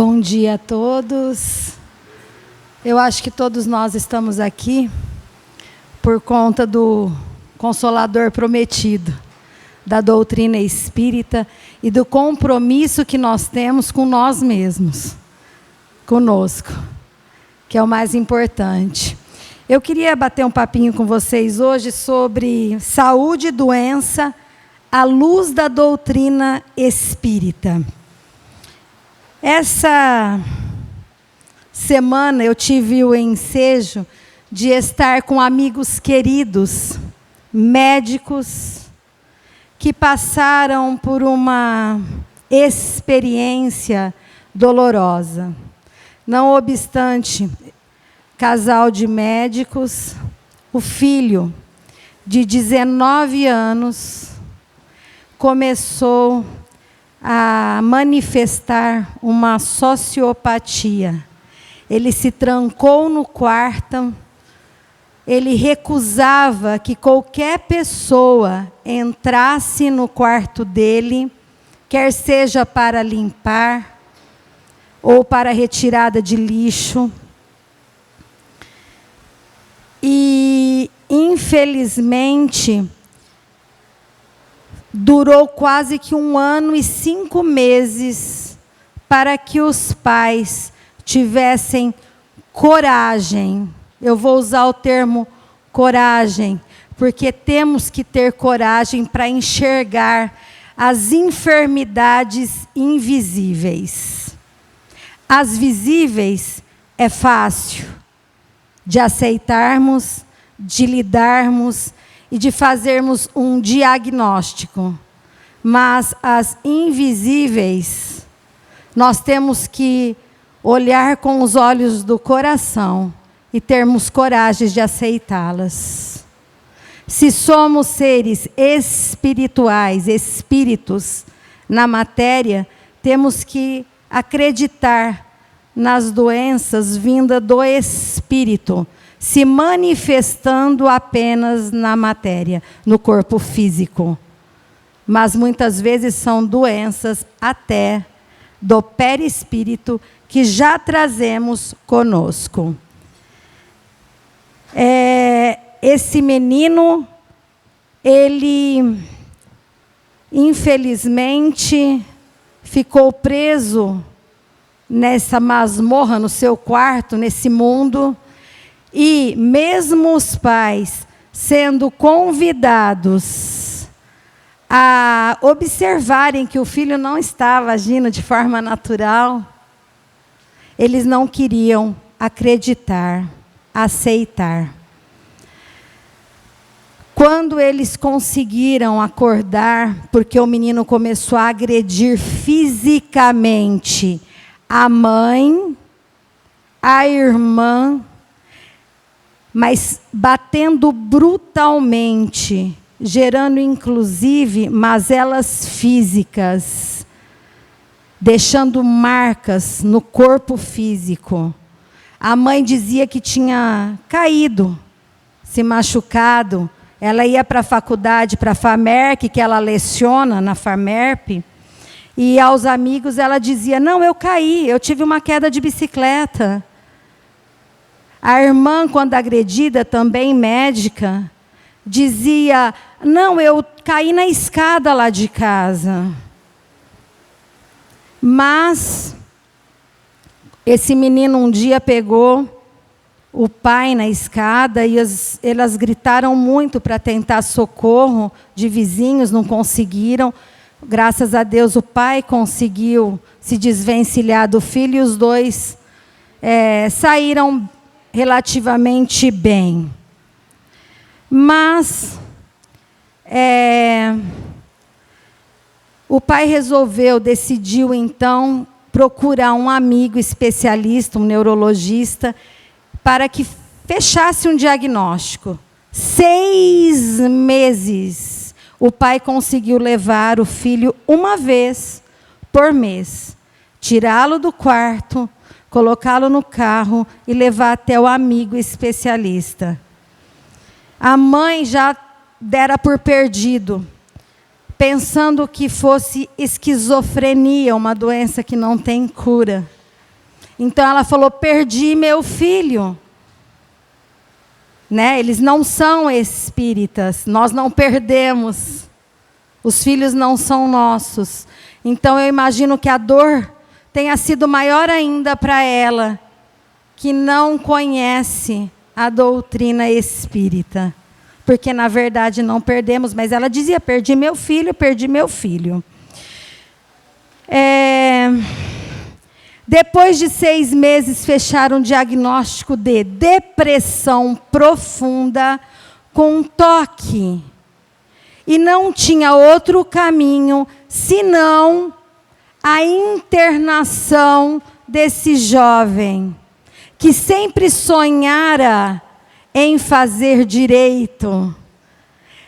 Bom dia a todos. Eu acho que todos nós estamos aqui por conta do Consolador prometido, da doutrina espírita e do compromisso que nós temos com nós mesmos, conosco, que é o mais importante. Eu queria bater um papinho com vocês hoje sobre saúde e doença à luz da doutrina espírita. Essa semana eu tive o ensejo de estar com amigos queridos, médicos, que passaram por uma experiência dolorosa. Não obstante, casal de médicos, o filho de 19 anos começou a manifestar uma sociopatia. Ele se trancou no quarto, ele recusava que qualquer pessoa entrasse no quarto dele, quer seja para limpar ou para retirada de lixo. E, infelizmente, durou quase que 1 ano e 5 meses para que os pais tivessem coragem. Eu vou usar o termo coragem, porque temos que ter coragem para enxergar as enfermidades invisíveis. As visíveis é fácil de aceitarmos, de lidarmos e de fazermos um diagnóstico. Mas as invisíveis, nós temos que olhar com os olhos do coração e termos coragem de aceitá-las. Se somos seres espirituais, espíritos na matéria, temos que acreditar nas doenças vindas do espírito, se manifestando apenas na matéria, no corpo físico. Mas muitas vezes são doenças até do perispírito que já trazemos conosco. Esse menino, ele infelizmente ficou preso nessa masmorra, no seu quarto, nesse mundo. E mesmo os pais sendo convidados a observarem que o filho não estava agindo de forma natural, eles não queriam acreditar, aceitar. Quando eles conseguiram acordar, porque o menino começou a agredir fisicamente a mãe, a irmã, mas batendo brutalmente, gerando inclusive mazelas físicas, deixando marcas no corpo físico. A mãe dizia que tinha caído, se machucado. Ela ia para a faculdade, para a FAMERP, que ela leciona na FAMERP, e aos amigos ela dizia: não, eu caí, eu tive uma queda de bicicleta. A irmã, quando agredida, também médica, dizia: não, eu caí na escada lá de casa. Mas esse menino um dia pegou o pai na escada e elas gritaram muito para tentar socorro de vizinhos, não conseguiram. Graças a Deus o pai conseguiu se desvencilhar do filho e os dois saíram relativamente bem. Mas o pai decidiu então procurar um amigo especialista, um neurologista, para que fechasse um diagnóstico. 6 meses o pai conseguiu levar o filho uma vez por mês, tirá-lo do quarto, colocá-lo no carro e levar até o amigo especialista. A mãe já dera por perdido, pensando que fosse esquizofrenia, uma doença que não tem cura. Então ela falou: perdi meu filho. Né? Eles não são espíritas, nós não perdemos. Os filhos não são nossos. Então eu imagino que a dor tenha sido maior ainda para ela, que não conhece a doutrina espírita. Porque na verdade não perdemos, mas ela dizia: perdi meu filho, perdi meu filho. Depois de 6 meses, fecharam um diagnóstico de depressão profunda com toque. E não tinha outro caminho senão a internação desse jovem, que sempre sonhara em fazer direito,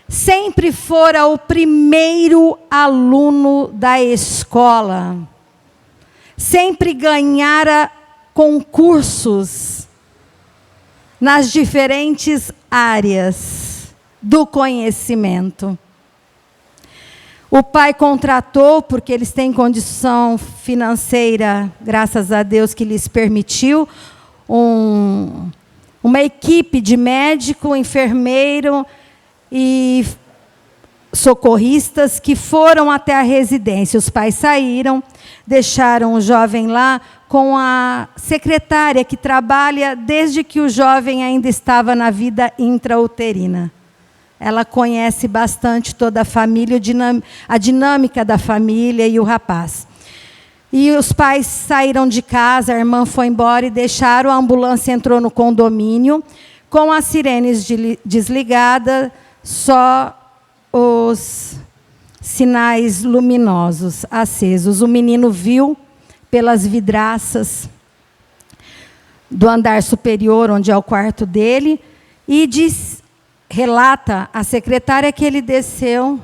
sempre fora o primeiro aluno da escola, sempre ganhara concursos nas diferentes áreas do conhecimento. O pai contratou, porque eles têm condição financeira, graças a Deus que lhes permitiu, uma equipe de médico, enfermeiro e socorristas que foram até a residência. Os pais saíram, deixaram o jovem lá com a secretária que trabalha desde que o jovem ainda estava na vida intrauterina. Ela conhece bastante toda a família, a dinâmica da família e o rapaz. E os pais saíram de casa, a irmã foi embora e deixaram, a ambulância entrou no condomínio, com as sirenes desligadas, só os sinais luminosos acesos. O menino viu pelas vidraças do andar superior, onde é o quarto dele, e relata a secretária que ele desceu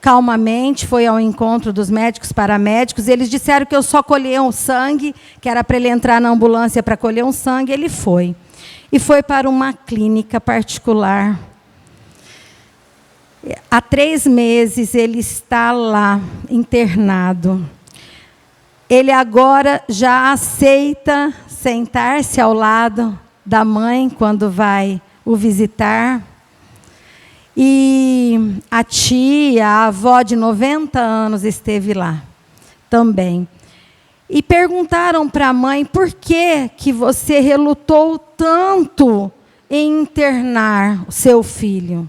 calmamente, foi ao encontro dos médicos, paramédicos. Eles disseram que eu só colhia um sangue, que era para ele entrar na ambulância para colher um sangue. Ele foi. E foi para uma clínica particular. Há 3 meses ele está lá, internado. Ele agora já aceita sentar-se ao lado da mãe quando vai o visitar. E a tia, a avó de 90 anos esteve lá também. E perguntaram para a mãe: por que você relutou tanto em internar o seu filho?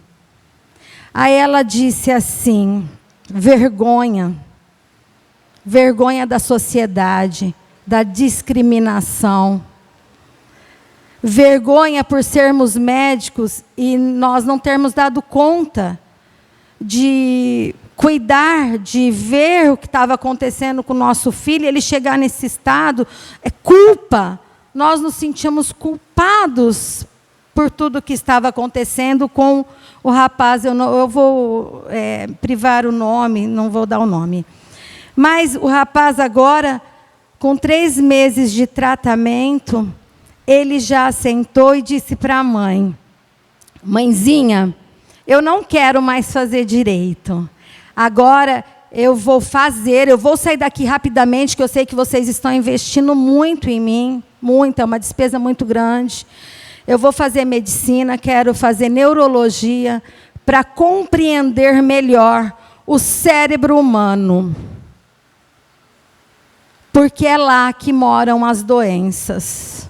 Aí ela disse assim: vergonha. Vergonha da sociedade, da discriminação. Vergonha por sermos médicos e nós não termos dado conta de cuidar, de ver o que estava acontecendo com o nosso filho, ele chegar nesse estado. É culpa. Nós nos sentimos culpados por tudo que estava acontecendo com o rapaz. Eu vou privar o nome, não vou dar o nome. Mas o rapaz agora, com 3 meses de tratamento, ele já sentou e disse para a mãe: mãezinha, eu não quero mais fazer direito. Agora eu vou sair daqui rapidamente, que eu sei que vocês estão investindo muito em mim, muito, é uma despesa muito grande. Eu vou fazer medicina, quero fazer neurologia, para compreender melhor o cérebro humano. Porque é lá que moram as doenças.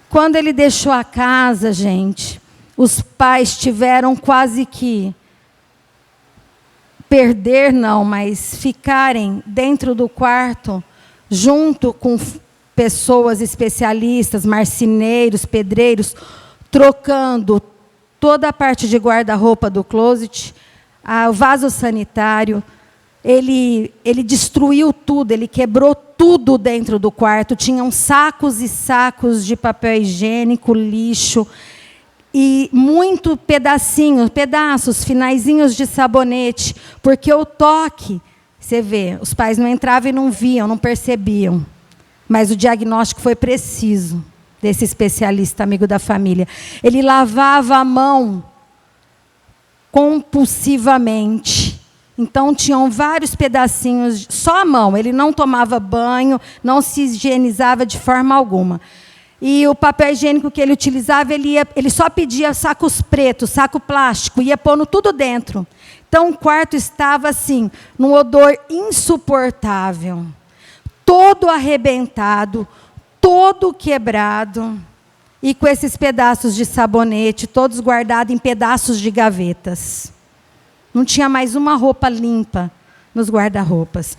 Quando ele deixou a casa, gente, os pais tiveram quase que mas ficarem dentro do quarto, junto com pessoas especialistas, marceneiros, pedreiros, trocando toda a parte de guarda-roupa do closet, o vaso sanitário. Ele destruiu tudo, ele quebrou tudo dentro do quarto. Tinham sacos e sacos de papel higiênico, lixo, e muito pedaços, finaizinhos de sabonete, porque o toque, você vê, os pais não entravam e não viam, não percebiam. Mas o diagnóstico foi preciso, desse especialista, amigo da família. Ele lavava a mão compulsivamente, Então, tinham vários pedacinhos, só a mão. Ele não tomava banho, não se higienizava de forma alguma. E o papel higiênico que ele utilizava, ele só pedia sacos pretos, saco plástico, ia pondo tudo dentro. Então, o quarto estava assim, num odor insuportável. Todo arrebentado, todo quebrado. E com esses pedaços de sabonete, todos guardados em pedaços de gavetas. Não tinha mais uma roupa limpa nos guarda-roupas.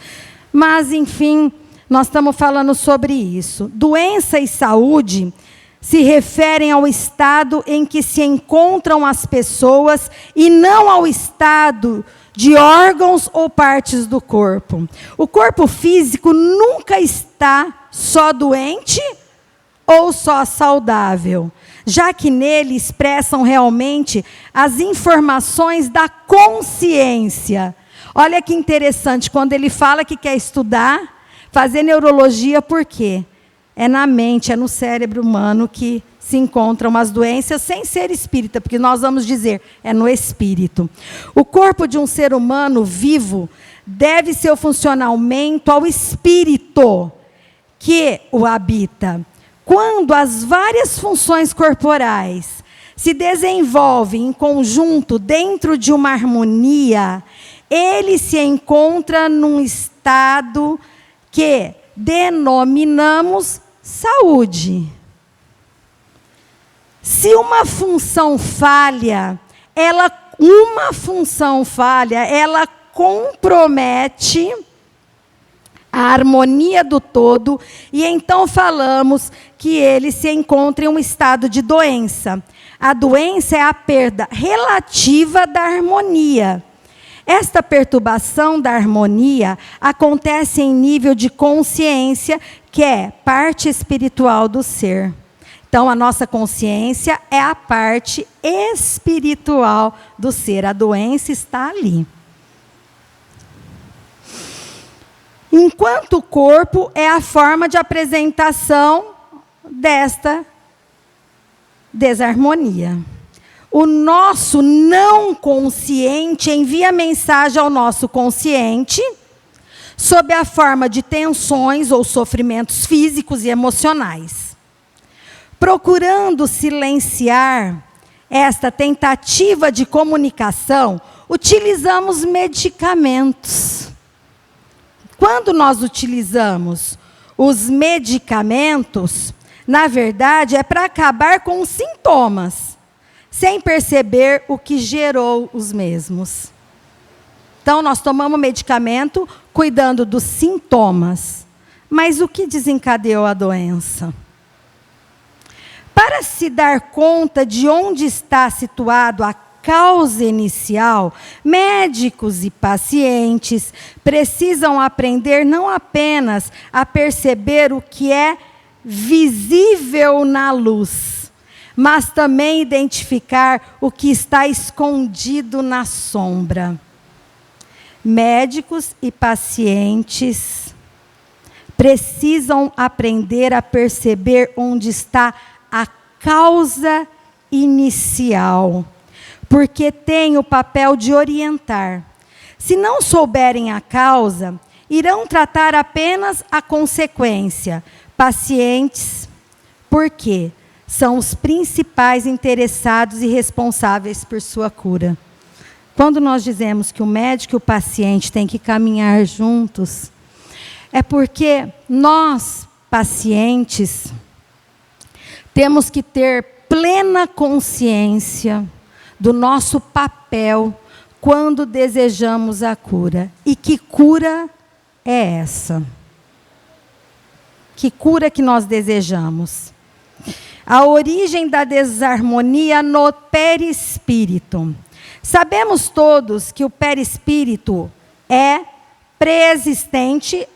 Mas, enfim, nós estamos falando sobre isso. Doença e saúde se referem ao estado em que se encontram as pessoas e não ao estado de órgãos ou partes do corpo. O corpo físico nunca está só doente ou só saudável, já que nele expressam realmente as informações da consciência. Olha que interessante, quando ele fala que quer estudar, fazer neurologia, por quê? É na mente, é no cérebro humano que se encontram as doenças, sem ser espírita, porque nós vamos dizer, é no espírito. O corpo de um ser humano vivo deve seu funcionamento ao espírito que o habita. Quando as várias funções corporais se desenvolvem em conjunto dentro de uma harmonia, ele se encontra num estado que denominamos saúde. Se uma função falha, ela compromete a harmonia do todo, e então falamos que ele se encontra em um estado de doença. A doença é a perda relativa da harmonia. Esta perturbação da harmonia acontece em nível de consciência, que é parte espiritual do ser. Então, a nossa consciência é a parte espiritual do ser. A doença está ali. Enquanto o corpo é a forma de apresentação desta desarmonia. O nosso não consciente envia mensagem ao nosso consciente sob a forma de tensões ou sofrimentos físicos e emocionais. Procurando silenciar esta tentativa de comunicação, utilizamos medicamentos. Quando nós utilizamos os medicamentos, na verdade, é para acabar com os sintomas, sem perceber o que gerou os mesmos. Então, nós tomamos medicamento cuidando dos sintomas. Mas o que desencadeou a doença? Para se dar conta de onde está situado a causa inicial, médicos e pacientes precisam aprender não apenas a perceber o que é visível na luz, mas também identificar o que está escondido na sombra. Médicos e pacientes precisam aprender a perceber onde está a causa inicial, porque tem o papel de orientar. Se não souberem a causa, irão tratar apenas a consequência. Pacientes, por quê? São os principais interessados e responsáveis por sua cura. Quando nós dizemos que o médico e o paciente têm que caminhar juntos, é porque nós, pacientes, temos que ter plena consciência do nosso papel quando desejamos a cura. E que cura é essa? Que cura que nós desejamos? A origem da desarmonia no perispírito. Sabemos todos que o perispírito é pré-existente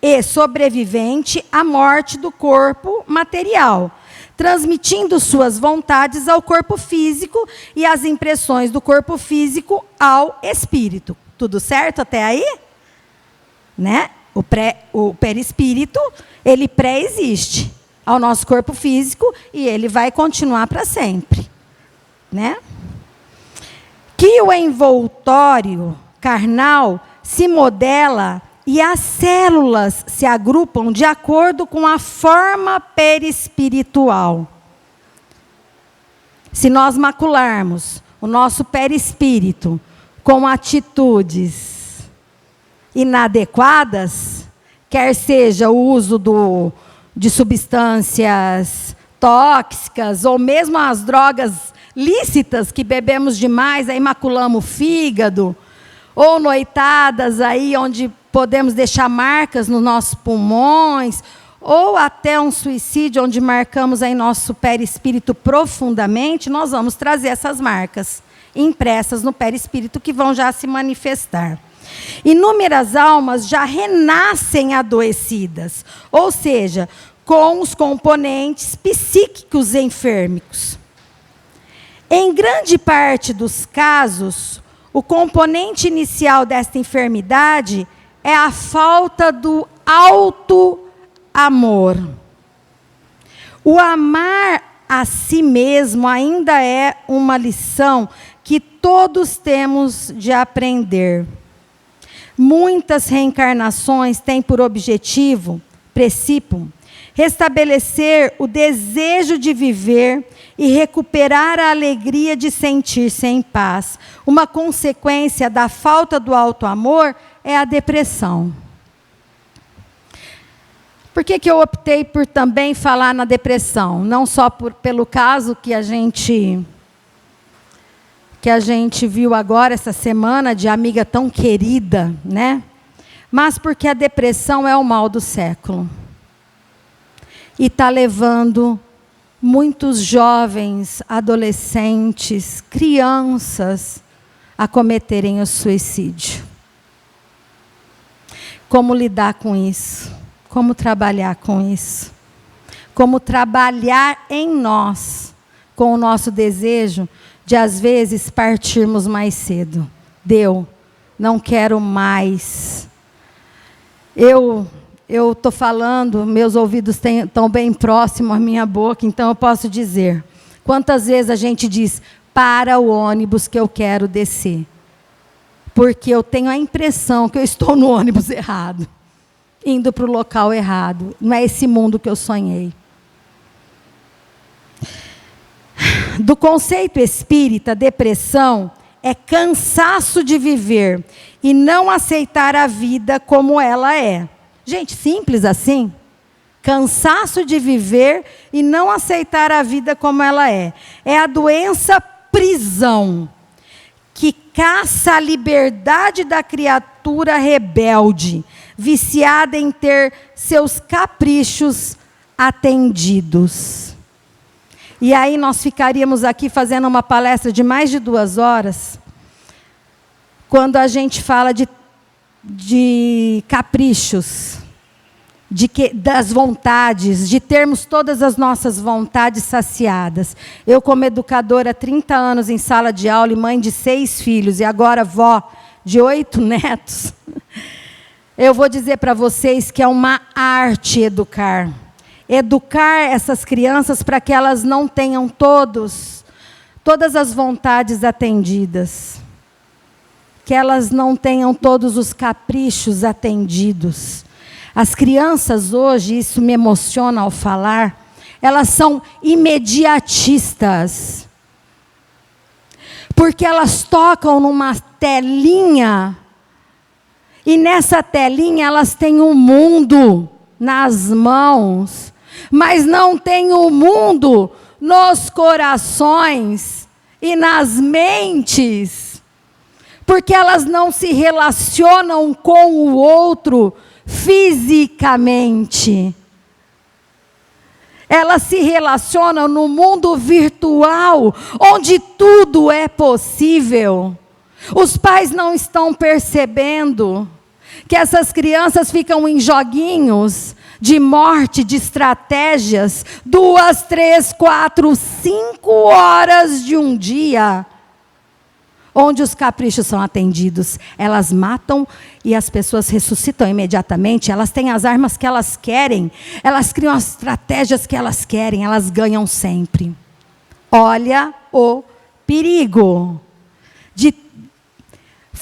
e sobrevivente à morte do corpo material, transmitindo suas vontades ao corpo físico e as impressões do corpo físico ao espírito. Tudo certo até aí? Né? O perispírito, ele pré-existe ao nosso corpo físico e ele vai continuar para sempre. Né? Que o envoltório carnal se modela e as células se agrupam de acordo com a forma perispiritual. Se nós macularmos o nosso perispírito com atitudes inadequadas, quer seja o uso de substâncias tóxicas, ou mesmo as drogas lícitas que bebemos demais, aí maculamos o fígado, ou noitadas aí onde podemos deixar marcas nos nossos pulmões, ou até um suicídio onde marcamos aí nosso perispírito profundamente, nós vamos trazer essas marcas impressas no perispírito que vão já se manifestar. Inúmeras almas já renascem adoecidas, ou seja, com os componentes psíquicos enfermos. Em grande parte dos casos, o componente inicial desta enfermidade é a falta do auto-amor. O amar a si mesmo ainda é uma lição que todos temos de aprender. Muitas reencarnações têm por objetivo, princípio, restabelecer o desejo de viver e recuperar a alegria de sentir-se em paz. Uma consequência da falta do auto-amor é a depressão. Por que eu optei por também falar na depressão? Não só pelo caso que a gente viu agora essa semana, de amiga tão querida, né? Mas porque a depressão é o mal do século. E está levando muitos jovens, adolescentes, crianças a cometerem o suicídio. Como lidar com isso? Como trabalhar com isso? Como trabalhar em nós, com o nosso desejo de, às vezes, partirmos mais cedo. Deu, não quero mais. Eu estou falando, meus ouvidos estão bem próximos à minha boca, então eu posso dizer. Quantas vezes a gente diz, para o ônibus que eu quero descer? Porque eu tenho a impressão que eu estou no ônibus errado, indo para o local errado. Não é esse mundo que eu sonhei. Do conceito espírita, depressão é cansaço de viver e não aceitar a vida como ela é. Gente, simples assim. Cansaço de viver e não aceitar a vida como ela é. É a doença prisão, que caça a liberdade da criatura rebelde, viciada em ter seus caprichos atendidos. E aí nós ficaríamos aqui fazendo uma palestra de mais de 2 horas, quando a gente fala de caprichos, das vontades, de termos todas as nossas vontades saciadas. Eu, como educadora há 30 anos em sala de aula e mãe de 6 filhos, e agora vó de 8 netos, eu vou dizer para vocês que é uma arte educar. Educar essas crianças para que elas não tenham todas as vontades atendidas. Que elas não tenham todos os caprichos atendidos. As crianças hoje, isso me emociona ao falar, elas são imediatistas. Porque elas tocam numa telinha, e nessa telinha elas têm um mundo nas mãos, mas não têm o mundo nos corações e nas mentes, porque elas não se relacionam com o outro fisicamente. Elas se relacionam no mundo virtual, onde tudo é possível. Os pais não estão percebendo que essas crianças ficam em joguinhos de morte, de estratégias, 2, 3, 4, 5 horas de um dia, onde os caprichos são atendidos. Elas matam e as pessoas ressuscitam imediatamente. Elas têm as armas que elas querem. Elas criam as estratégias que elas querem. Elas ganham sempre. Olha o perigo de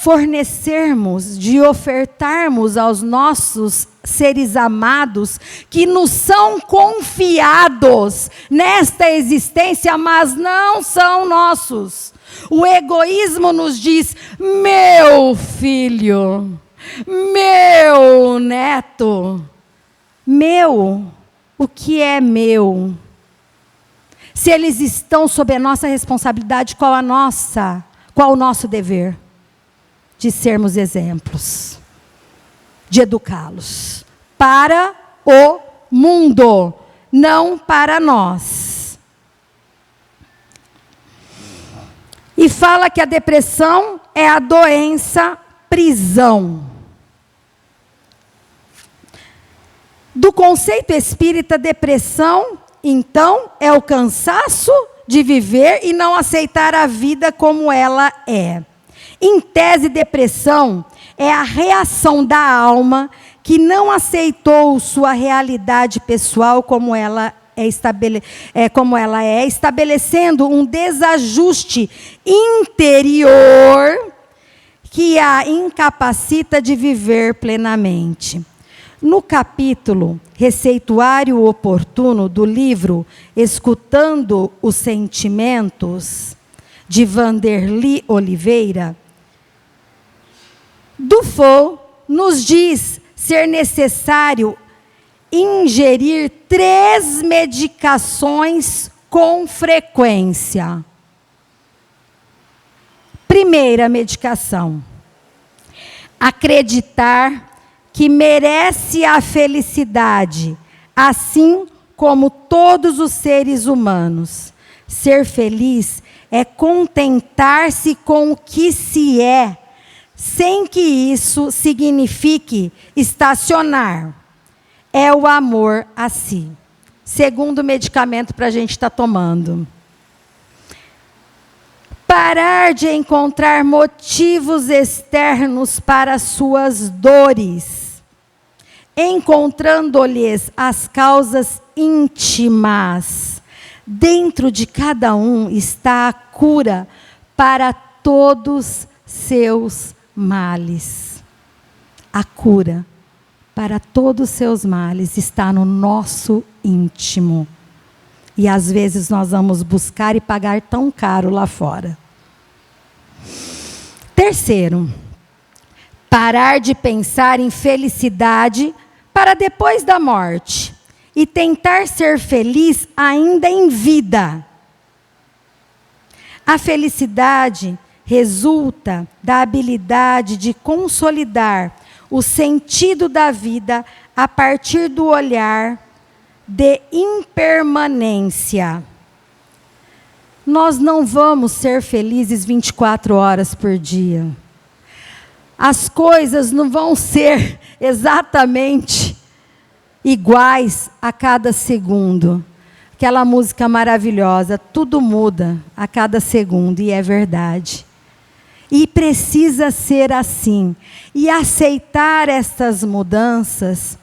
fornecermos, de ofertarmos aos nossos seres amados, que nos são confiados nesta existência, mas não são nossos. O egoísmo nos diz: meu filho, meu neto, meu, o que é meu? Se eles estão sob a nossa responsabilidade, qual o nosso dever? De sermos exemplos, de educá-los para o mundo, não para nós. E fala que a depressão é a doença prisão. Do conceito espírita, depressão, então, é o cansaço de viver e não aceitar a vida como ela é. Em tese, depressão é a reação da alma que não aceitou sua realidade pessoal como ela é, estabelecendo um desajuste interior que a incapacita de viver plenamente. No capítulo Receituário Oportuno do livro Escutando os Sentimentos, de Vanderly Oliveira, Dufour nos diz ser necessário ingerir 3 medicações com frequência. Primeira medicação: acreditar que merece a felicidade, assim como todos os seres humanos. Ser feliz é contentar-se com o que se é, sem que isso signifique estacionar. É o amor a si. Segundo medicamento para a gente estar tomando. Parar de encontrar motivos externos para suas dores, encontrando-lhes as causas íntimas. Dentro de cada um está a cura para todos seus males. A cura para todos os seus males está no nosso íntimo. E às vezes nós vamos buscar e pagar tão caro lá fora. Terceiro, parar de pensar em felicidade para depois da morte e tentar ser feliz ainda em vida. A felicidade resulta da habilidade de consolidar o sentido da vida a partir do olhar de impermanência. Nós não vamos ser felizes 24 horas por dia. As coisas não vão ser exatamente iguais a cada segundo. Aquela música maravilhosa, tudo muda a cada segundo, e é verdade. E precisa ser assim. E aceitar estas mudanças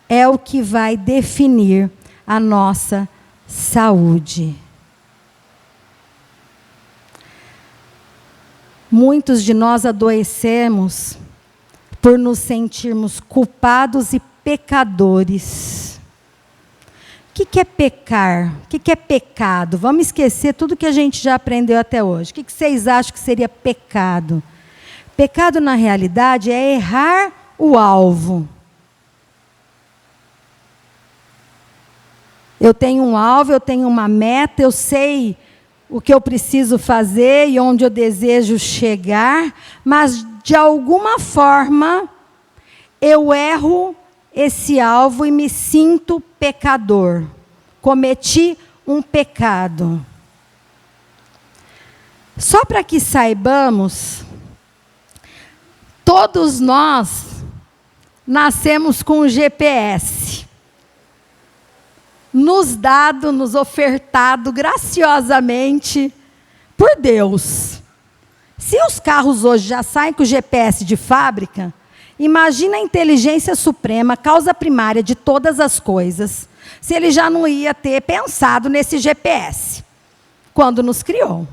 é o que vai definir a nossa saúde. Muitos de nós adoecemos por nos sentirmos culpados e pecadores. O que é pecar? O que é pecado? Vamos esquecer tudo que a gente já aprendeu até hoje. O que vocês acham que seria pecado? Pecado, na realidade, é errar o alvo. Eu tenho um alvo, eu tenho uma meta, eu sei o que eu preciso fazer e onde eu desejo chegar, mas de alguma forma eu erro esse alvo e me sinto pecador. Cometi um pecado. Só para que saibamos, todos nós nascemos com um GPS. Nos dado, nos ofertado graciosamente por Deus. Se os carros hoje já saem com o GPS de fábrica, imagina a inteligência suprema, causa primária de todas as coisas, se ele já não ia ter pensado nesse GPS, quando nos criou.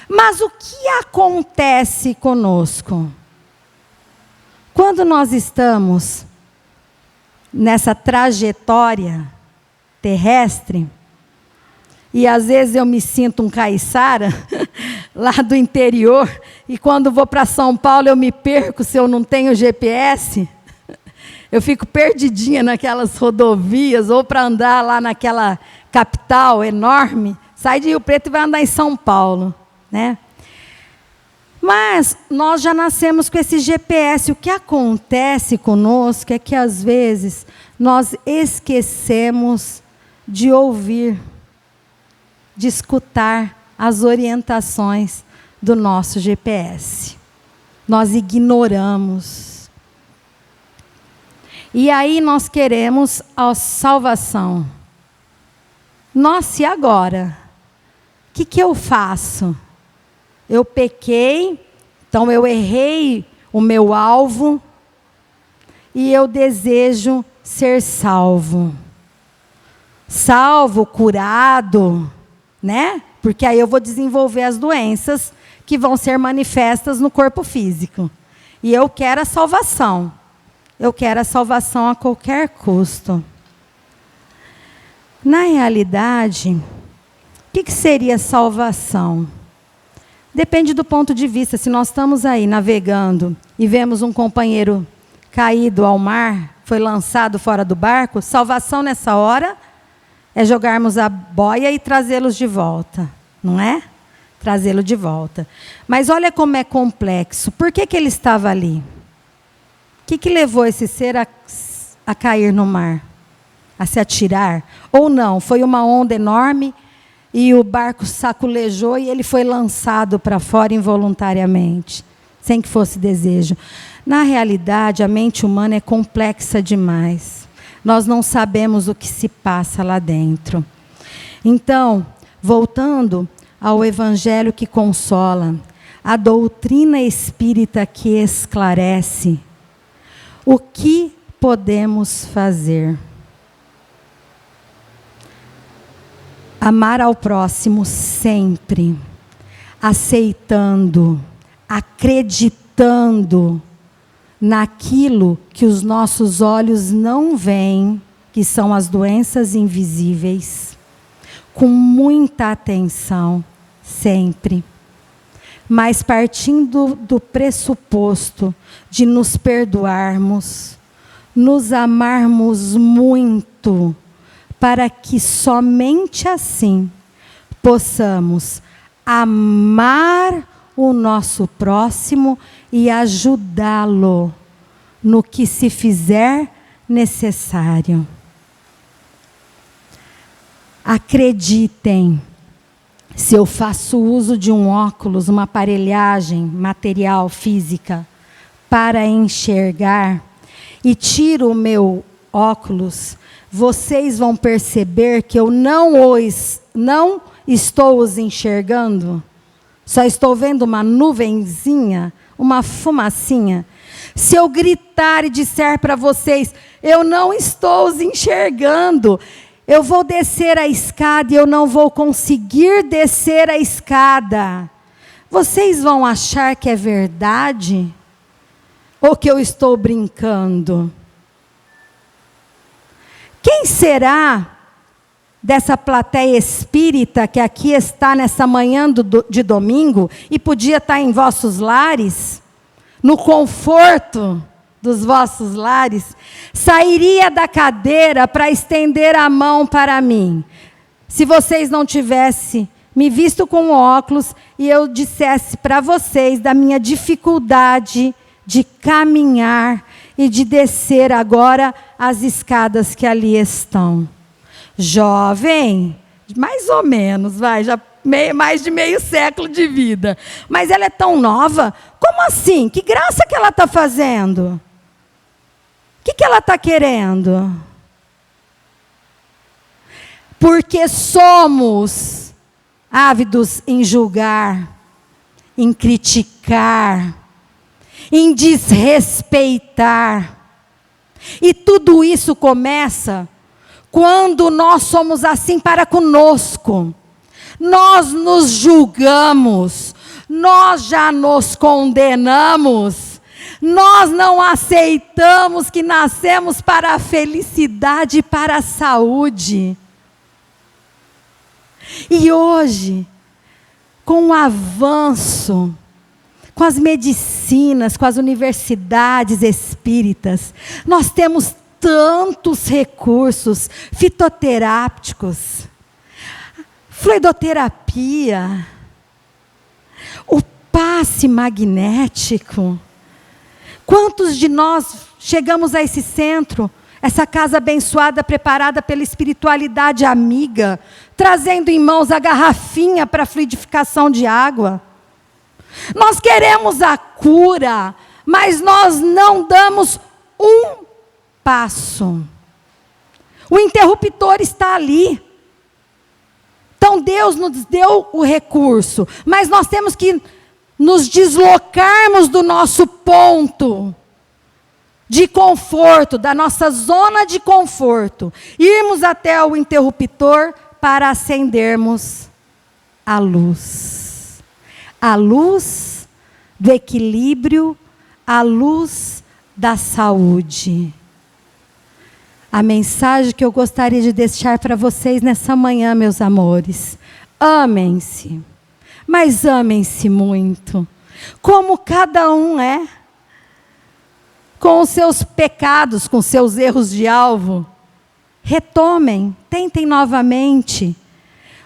Mas o que acontece conosco? Quando nós estamos nessa trajetória terrestre, e às vezes eu me sinto um caiçara, lá do interior, e quando vou para São Paulo eu me perco se eu não tenho GPS, eu fico perdidinha naquelas rodovias, ou para andar lá naquela capital enorme, sai de Rio Preto e vai andar em São Paulo, né? Mas nós já nascemos com esse GPS. O que acontece conosco é que às vezes nós esquecemos de ouvir, de escutar as orientações do nosso GPS. Nós ignoramos. E aí nós queremos a salvação. Nossa, e agora? O que eu faço? Eu pequei, então eu errei o meu alvo e eu desejo ser salvo. Salvo, curado, né? Porque aí eu vou desenvolver as doenças que vão ser manifestas no corpo físico. E eu quero a salvação. Eu quero a salvação a qualquer custo. Na realidade, o que seria salvação? Depende do ponto de vista. Se nós estamos aí navegando e vemos um companheiro caído ao mar, foi lançado fora do barco, salvação nessa hora é jogarmos a boia e trazê-los de volta, não é? Trazê-lo de volta. Mas olha como é complexo. Por que ele estava ali? O que levou esse ser a cair no mar? A se atirar? Ou não? Foi uma onda enorme e o barco saculejou e ele foi lançado para fora involuntariamente, sem que fosse desejo. Na realidade, a mente humana é complexa demais. Nós não sabemos o que se passa lá dentro. Então, voltando ao Evangelho que consola, a doutrina espírita que esclarece, o que podemos fazer? Amar ao próximo sempre, aceitando, acreditando naquilo que os nossos olhos não veem, que são as doenças invisíveis, com muita atenção, sempre. Mas partindo do pressuposto de nos perdoarmos, nos amarmos muito, para que somente assim possamos amar o nosso próximo e ajudá-lo no que se fizer necessário. Acreditem, se eu faço uso de um óculos, uma aparelhagem material, física, para enxergar, e tiro o meu óculos, vocês vão perceber que eu não estou os enxergando, só estou vendo uma nuvenzinha, uma fumacinha. Se eu gritar e disser para vocês, eu não estou os enxergando, eu vou descer a escada e eu não vou conseguir descer a escada. Vocês vão achar que é verdade? Ou que eu estou brincando? Quem será dessa plateia espírita que aqui está nessa manhã de domingo e podia estar em vossos lares, no conforto dos vossos lares, sairia da cadeira para estender a mão para mim, se vocês não tivessem me visto com óculos e eu dissesse para vocês da minha dificuldade de caminhar e de descer agora as escadas que ali estão. Jovem, mais ou menos, já mais de meio século de vida. Mas ela é tão nova, como assim? Que graça que ela está fazendo? O que ela está querendo? Porque somos ávidos em julgar, em criticar, em desrespeitar. E tudo isso começa quando nós somos assim para conosco. Nós nos julgamos, nós já nos condenamos. Nós não aceitamos que nascemos para a felicidade e para a saúde. E hoje, com o avanço, com as medicinas, com as universidades espíritas, nós temos tantos recursos fitoterápicos, fluidoterapia, o passe magnético. Quantos de nós chegamos a esse centro, essa casa abençoada, preparada pela espiritualidade amiga, trazendo em mãos a garrafinha para fluidificação de água? Nós queremos a cura, mas nós não damos um passo. O interruptor está ali. Então Deus nos deu o recurso, mas nós temos que nos deslocarmos do nosso ponto de conforto, da nossa zona de conforto, irmos até o interruptor para acendermos a luz. A luz do equilíbrio, a luz da saúde. A mensagem que eu gostaria de deixar para vocês nessa manhã, meus amores: amem-se, mas amem-se muito, como cada um é, com os seus pecados, com seus erros de alvo. Retomem, tentem novamente,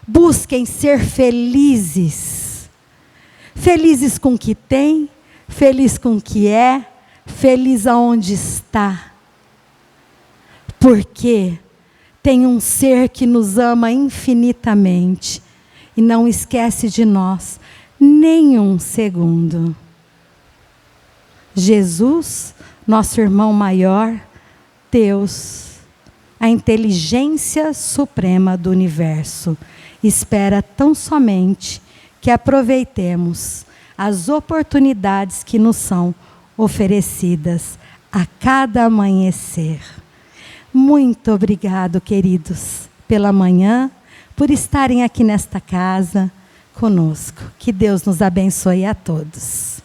busquem ser felizes. Felizes com o que tem, feliz com o que é, feliz aonde está. Porque tem um ser que nos ama infinitamente e não esquece de nós nem um segundo. Jesus, nosso irmão maior, Deus, a inteligência suprema do universo, espera tão somente que aproveitemos as oportunidades que nos são oferecidas a cada amanhecer. Muito obrigado, queridos, pela manhã, por estarem aqui nesta casa conosco. Que Deus nos abençoe a todos.